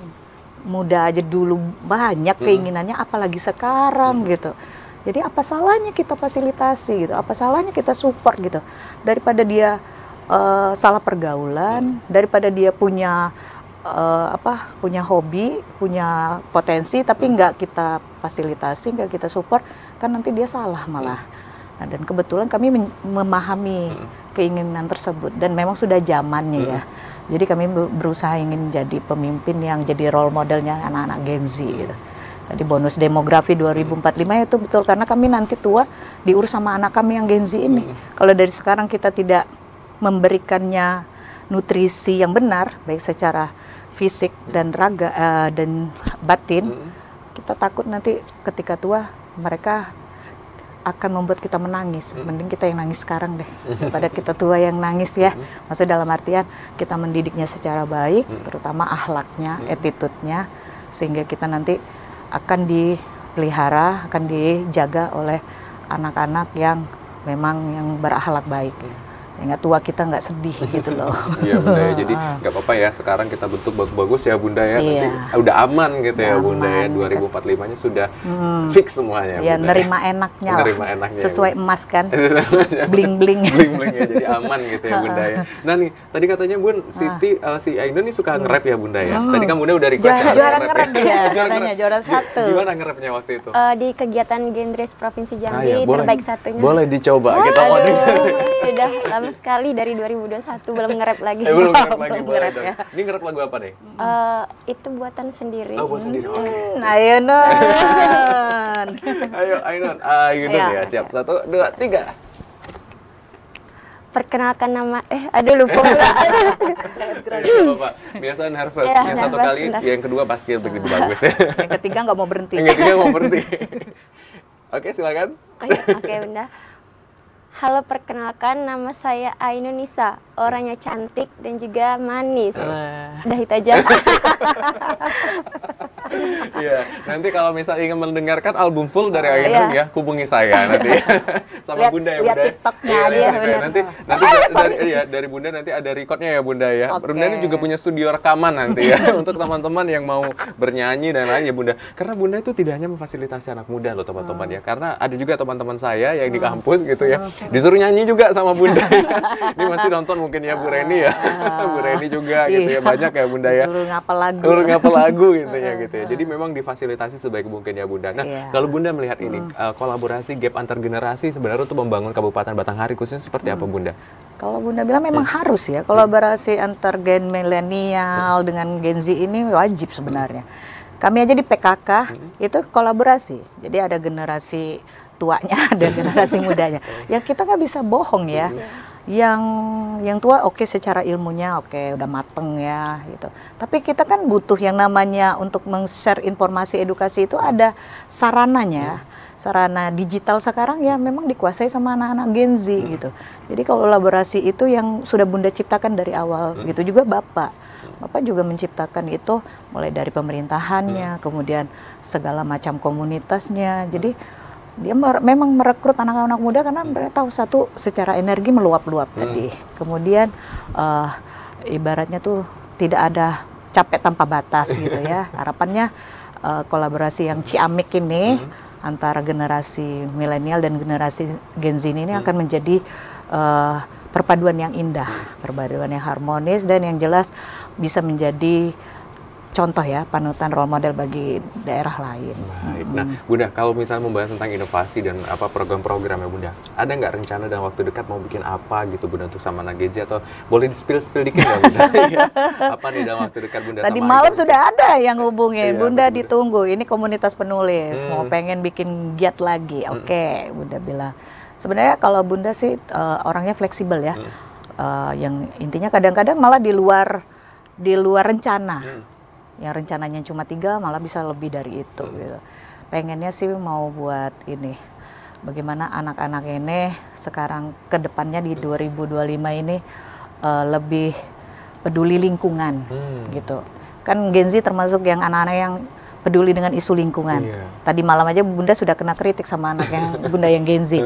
muda aja dulu banyak keinginannya, apalagi sekarang gitu. Jadi apa salahnya kita fasilitasi gitu, apa salahnya kita support gitu, daripada dia salah pergaulan, daripada dia punya punya hobi, punya potensi tapi nggak kita fasilitasi, nggak kita support, kan nanti dia salah malah. Nah, dan kebetulan kami memahami keinginan tersebut dan memang sudah zamannya ya. Jadi kami berusaha ingin jadi pemimpin yang jadi role modelnya anak-anak Gen Z gitu. Jadi bonus demografi 2045 itu betul, karena kami nanti tua diurus sama anak kami yang Gen Z ini. Kalau dari sekarang kita tidak memberikannya nutrisi yang benar, baik secara fisik dan raga dan batin, kita takut nanti ketika tua mereka akan membuat kita menangis. Mending kita yang nangis sekarang deh, daripada kita tua yang nangis ya. Maksudnya dalam artian kita mendidiknya secara baik, terutama akhlaknya, attitude-nya, sehingga kita nanti akan dipelihara, akan dijaga oleh anak-anak yang memang yang berakhlak baik. Sehingga tua kita nggak sedih gitu loh. Iya Bunda ya, jadi nggak apa-apa ya sekarang kita bentuk bagus-bagus ya Bunda ya. Nanti udah aman gitu ya Bunda ya, 2045-nya sudah fix semuanya. Ya, Bunda, nerima enaknya lah. Nerima enaknya, sesuai ya, emas kan. Bling-bling. Bling-bling ya, jadi aman gitu ya Bunda ya. Nah nih, tadi katanya Bun, si Ainun nih suka nge-rap ya Bunda ya. Tadi kan Bunda udah request Juara nge-rap ya, katanya juara 1. Gimana nge-rapnya waktu itu? Di kegiatan Gendres Provinsi Jambi terbaik satunya. Boleh dicoba, kita mau Sudah lama sekali dari 2021 belum nge-rap lagi. Belum nge-rap lagi, boleh dong. ya. Ini nge-rap lagu apa deh? Itu buatan sendiri. Oh, buat sendiri. Ayo non. Ayo Ainun ya, siap. 1, 2, 3. Perkenalkan nama, aduh lupa pula. Bapak, biasa nervous. Ya, Yang satu nervous, kali, benar. yang kedua pasti lebih bagus ya. Yang ketiga nggak mau berhenti. Yang ketiga mau berhenti. Oke, silakan. Oke, Bunda. Halo, perkenalkan nama saya Ainun Nisa. Orangnya cantik dan juga manis. Udah itu aja. Iya, nanti kalau misal ingin mendengarkan album full dari Ainun ya, hubungi saya nanti. Sama Lihat- Bunda ya, lihat Bunda. TikToknya Iya, aja, lihat TikToknya. benar. Nanti dari Bunda nanti ada recordnya ya, Bunda ya. Oke. Bunda ini juga punya studio rekaman nanti ya untuk teman-teman yang mau bernyanyi dan lain ya, Bunda. Karena Bunda itu tidak hanya memfasilitasi anak muda loh, teman-teman ya. Karena ada juga teman-teman saya yang di kampus gitu ya, disuruh nyanyi juga sama Bunda. Ini masih nonton mungkin ya Bu Reni ya. Bu Reni juga gitu ya. Banyak ya Bunda ya. Suruh ngapal lagu. Suruh ngapal lagu gitu ya gitu ya. Jadi memang difasilitasi sebaik mungkin ya Bunda. Nah, Iya. kalau Bunda melihat ini kolaborasi gap antar generasi sebenarnya untuk membangun Kabupaten Batanghari khususnya seperti apa Bunda? Kalau Bunda bilang memang harus ya, kolaborasi antar gen milenial dengan Gen Z ini wajib sebenarnya. Kami aja di PKK itu kolaborasi. Jadi ada generasi tuanya, ada generasi mudanya. Ya kita nggak bisa bohong ya. Yang tua oke secara ilmunya oke udah mateng ya gitu. Tapi kita kan butuh yang namanya untuk meng-share informasi edukasi itu ada sarananya. Sarana digital sekarang ya memang dikuasai sama anak-anak Gen Z gitu. Jadi kolaborasi itu yang sudah Bunda ciptakan dari awal. Gitu juga Bapak. Bapak juga menciptakan itu mulai dari pemerintahannya, kemudian segala macam komunitasnya. Jadi dia memang merekrut anak-anak muda karena mereka tahu satu secara energi meluap-luap tadi. Kemudian ibaratnya tuh tidak ada capek tanpa batas gitu ya. Harapannya kolaborasi yang ciamik ini antara generasi milenial dan generasi Gen Z ini akan menjadi perpaduan yang indah, perpaduan yang harmonis dan yang jelas bisa menjadi contoh ya, panutan role model bagi daerah lain. Baik. Nah, Bunda, kalau misalnya membahas tentang inovasi dan apa program-program ya Bunda, ada nggak rencana dalam waktu dekat mau bikin apa gitu Bunda untuk sama anak Gen Z atau boleh di-spill dikit nggak Bunda? Apa nih dalam waktu dekat Bunda? Tadi sama malam Ainun? sudah ada yang hubungin, Iya, Bunda betul. ditunggu. Ini komunitas penulis, mau pengen bikin giat lagi. Oke, Bunda bilang. Sebenarnya kalau Bunda sih orangnya fleksibel ya. Yang intinya kadang-kadang malah di luar rencana. Yang rencananya cuma 3 malah bisa lebih dari itu gitu. Pengennya sih mau buat ini, bagaimana anak-anak ini sekarang ke depannya di 2025 ini lebih peduli lingkungan gitu. Kan Gen Z termasuk yang anak-anak yang peduli dengan isu lingkungan. Iya. Tadi malam aja Bunda sudah kena kritik sama anak yang Bunda yang Gen Z.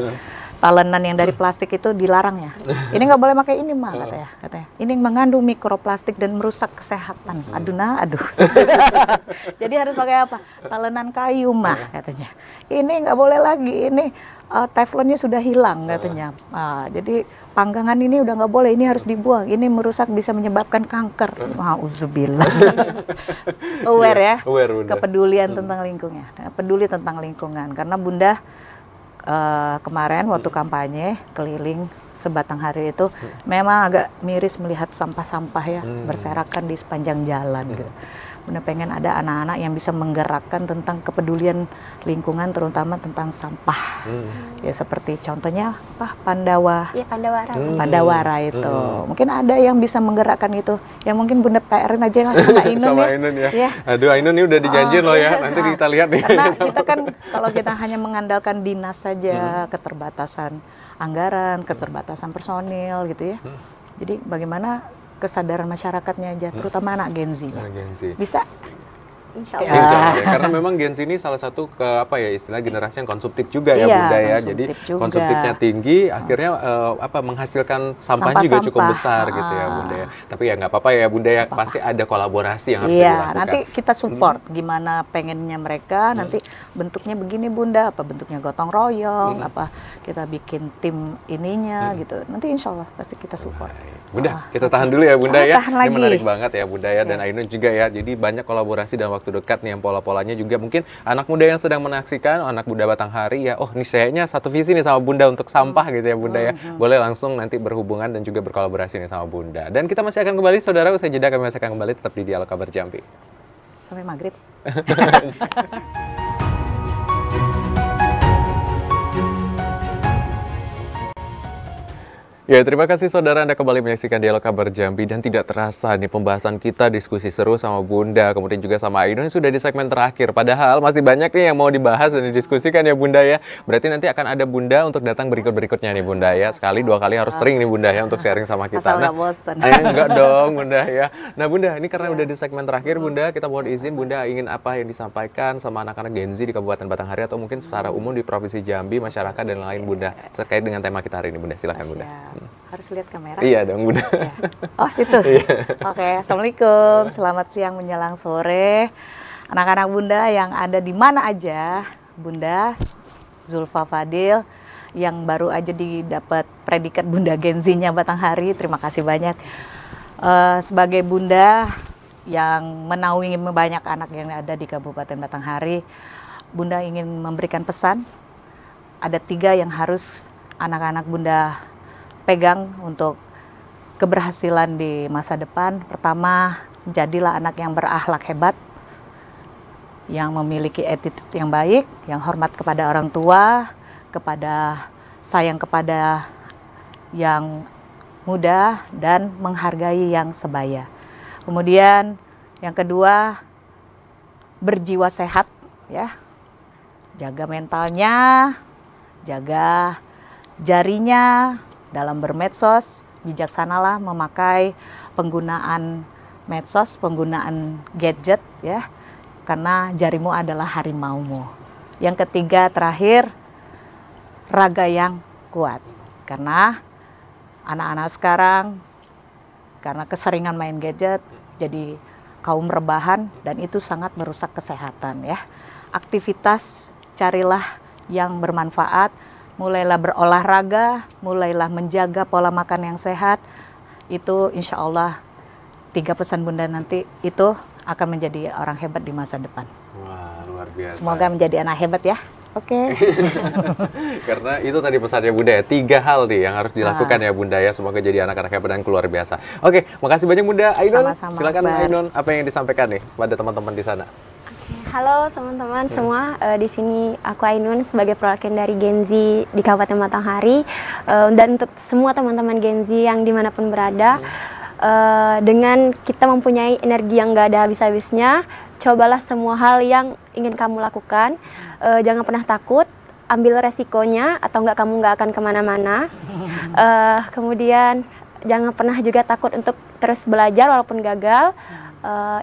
Talenan yang dari plastik itu dilarang ya. Ini nggak boleh pakai ini mah katanya. Ini mengandung mikroplastik dan merusak kesehatan. Aduh. Jadi harus pakai apa? Talenan kayu mah katanya. Ini nggak boleh lagi. Ini teflonnya sudah hilang katanya. Jadi panggangan ini udah nggak boleh. Ini harus dibuang. Ini merusak bisa menyebabkan kanker. Auzubillah. Aware ya. Aware, Bunda. Kepedulian tentang lingkungan. Peduli tentang lingkungan. Karena Bunda kemarin waktu kampanye keliling Sebatanghari itu memang agak miris melihat sampah-sampah ya berserakan di sepanjang jalan gitu. Bunda pengen ada anak-anak yang bisa menggerakkan tentang kepedulian lingkungan terutama tentang sampah. Ya seperti contohnya apa? Pandawa. Iya, Pandawara. Pandawara itu. Mungkin ada yang bisa menggerakkan itu. Ya mungkin Bunda PR-in aja lah sama Ainun sama ya. Ainun ya. Ya. Aduh, Ainun ini udah dijanjiin loh ya. Nanti kita lihat nih. Karena kita kan kalau kita hanya mengandalkan dinas saja, keterbatasan anggaran, keterbatasan personil gitu ya. Jadi bagaimana kesadaran masyarakatnya aja, terutama anak Gen Z. Nah, Gen Z. Bisa? Insya Ya. Allah. Insya Allah ya. Karena memang Gen Z ini salah satu istilah generasi yang konsumtif juga ya Iya, Bunda ya. konsumtif Jadi juga. konsumtifnya tinggi, akhirnya menghasilkan sampah juga cukup Sampah-sampah. besar gitu ya Bunda ya. Tapi ya nggak apa-apa ya Bunda ya. Pasti ada kolaborasi yang harus Iya, dilakukan. nanti kita support gimana pengennya mereka, nanti bentuknya begini Bunda, apa bentuknya gotong royong, apa kita bikin tim ininya gitu. Nanti insya Allah pasti kita support. Bunda, kita tahan dulu ya Bunda ya. Tahan Ini lagi. menarik banget ya Bunda ya dan Ainun juga ya. Jadi banyak kolaborasi dalam waktu dekat nih yang pola-polanya juga mungkin anak muda yang sedang menyaksikan, anak muda Batanghari ya. Oh, ini kayaknya satu visi nih sama Bunda untuk sampah gitu ya Bunda ya. Boleh langsung nanti berhubungan dan juga berkolaborasi nih sama Bunda. Dan kita masih akan kembali saudara, usai jeda kami masih akan kembali tetap di Dialog Kabar Jambi. Sampai maghrib. Ya, terima kasih saudara, Anda kembali menyaksikan Dialog Kabar Jambi dan tidak terasa nih pembahasan kita, diskusi seru sama Bunda, kemudian juga sama Ainun sudah di segmen terakhir. Padahal masih banyak nih yang mau dibahas dan didiskusikan ya Bunda ya. Berarti nanti akan ada Bunda untuk datang berikut-berikutnya nih Bunda ya. Sekali, dua kali harus sering nih Bunda ya untuk sharing sama kita. Asal nggak bosen. Enggak dong Bunda ya. Nah Bunda, ini karena udah di segmen terakhir Bunda, kita mohon izin Bunda ingin apa yang disampaikan sama anak-anak Gen Z di Kabupaten Batanghari atau mungkin secara umum di Provinsi Jambi, masyarakat dan lain Bunda terkait dengan tema kita hari ini Bunda. Silakan Bunda. Harus lihat kamera? Iya dong Bunda. Ya. Oh situ? Oke, Assalamualaikum. Selamat siang menjelang sore. Anak-anak Bunda yang ada di mana aja, Bunda Zulfa Fadil yang baru aja didapat predikat Bunda Gen Z-nya Batanghari. Terima kasih banyak. Sebagai Bunda yang menaungi banyak anak yang ada di Kabupaten Batanghari, Bunda ingin memberikan pesan. Ada 3 yang harus anak-anak Bunda pegang untuk keberhasilan di masa depan. Pertama, jadilah anak yang berakhlak hebat, yang memiliki attitude yang baik, yang hormat kepada orang tua, sayang kepada yang muda, dan menghargai yang sebaya. Kemudian yang kedua, berjiwa sehat ya. Jaga mentalnya, jaga jarinya dalam bermedsos, bijaksanalah memakai penggunaan medsos, penggunaan gadget ya, karena jarimu adalah harimaumu. Yang ketiga terakhir, raga yang kuat, karena anak-anak sekarang karena keseringan main gadget jadi kaum rebahan dan itu sangat merusak kesehatan ya. Aktivitas carilah yang bermanfaat. Mulailah berolahraga, mulailah menjaga pola makan yang sehat. Itu insya Allah 3 pesan Bunda nanti itu akan menjadi orang hebat di masa depan. Wah, luar biasa. Semoga menjadi anak hebat ya. Oke. Karena itu tadi pesannya Bunda ya, 3 hal nih yang harus dilakukan ya Bunda ya. Semoga jadi anak-anak hebat dan luar biasa. Oke, makasih banyak Bunda. Ainun, silakan Ainun, apa yang disampaikan nih pada teman-teman di sana? Halo teman-teman semua, di sini aku Ainun sebagai perwakilan dari Gen Z di Kabupaten Batanghari, dan untuk semua teman-teman Gen Z yang dimanapun berada, dengan kita mempunyai energi yang gak ada habis-habisnya, cobalah semua hal yang ingin kamu lakukan, jangan pernah takut, ambil resikonya atau enggak kamu nggak akan kemana-mana. Kemudian jangan pernah juga takut untuk terus belajar walaupun gagal.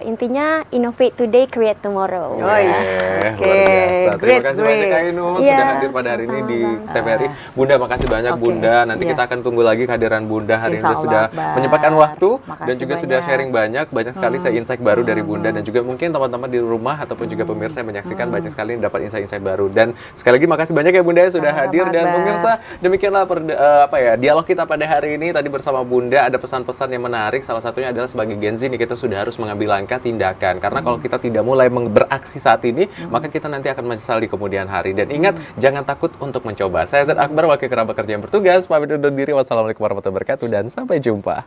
Intinya innovate today, create tomorrow. Luar biasa. Terima kasih banyak Ainun sudah hadir pada hari ini di TVRI. Bunda, makasih banyak Bunda. Nanti kita akan tunggu lagi kehadiran Bunda. Hari ini sudah menyempatkan waktu dan juga sudah sharing banyak sekali saya insight baru dari Bunda, dan juga mungkin teman-teman di rumah ataupun juga pemirsa yang menyaksikan banyak sekali dapat insight-insight baru. Dan sekali lagi makasih banyak ya Bunda sudah hadir, dan pemirsa demikianlah dialog kita pada hari ini. Tadi bersama Bunda ada pesan-pesan yang menarik. Salah satunya adalah sebagai Gen Z nih kita sudah harus mengambil langkah tindakan, karena kalau kita tidak mulai beraksi saat ini, maka kita nanti akan menyesal di kemudian hari. Dan ingat, jangan takut untuk mencoba. Saya Zed Akbar, wakil kerabat kerja yang bertugas, pamit undur diri. Wassalamualaikum warahmatullahi wabarakatuh dan sampai jumpa.